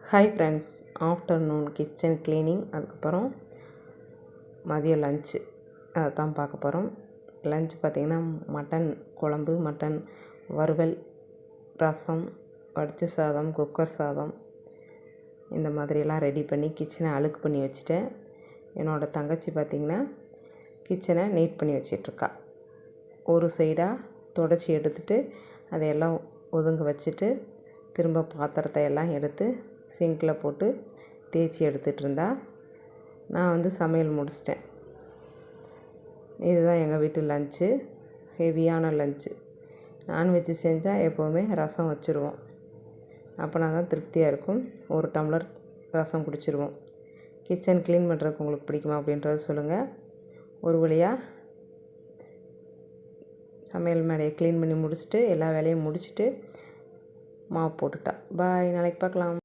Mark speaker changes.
Speaker 1: Hi friends, afternoon kitchen cleaning, அதுக்கப்புறம் மதியம் lunch அதை தான் பார்க்க போகிறோம். லஞ்ச் பார்த்திங்கன்னா மட்டன் குழம்பு, மட்டன் வறுவல், ரசம், வடித்த சாதம், குக்கர் சாதம் இந்த மாதிரியெல்லாம் ரெடி பண்ணி கிச்சனை அழுக்கு பண்ணி வச்சுட்டேன். என்னோடய தங்கச்சி பார்த்திங்கன்னா கிச்சனை நீட் பண்ணி வச்சிட்ருக்கா. ஒரு சைடாக தொடச்சி எடுத்துகிட்டு அதையெல்லாம் ஒதுங்க வச்சுட்டு திரும்ப பாத்திரத்தை எல்லாம் எடுத்து சிங்கில் போட்டு தேய்ச்சி எடுத்துகிட்டு இருந்தா. நான் சமையல் முடிச்சிட்டேன். இதுதான் எங்கள் வீட்டு லஞ்சு, ஹெவியான லஞ்சு. நான்வெஜ்ஜு செஞ்சால் எப்போவுமே ரசம் வச்சுருவோம். அப்போனா தான் திருப்தியாக இருக்கும். ஒரு டம்ளர் ரசம் குடிச்சிருவோம். கிச்சன் க்ளீன் பண்ணுறதுக்கு உங்களுக்கு பிடிக்குமா அப்படின்றத சொல்லுங்கள். ஒரு வழியாக சமையல் மேடையை க்ளீன் பண்ணி முடிச்சுட்டு எல்லா வேலையும் முடிச்சுட்டு மாவு போட்டுட்டா. பாய், நாளைக்கு பார்க்கலாம்.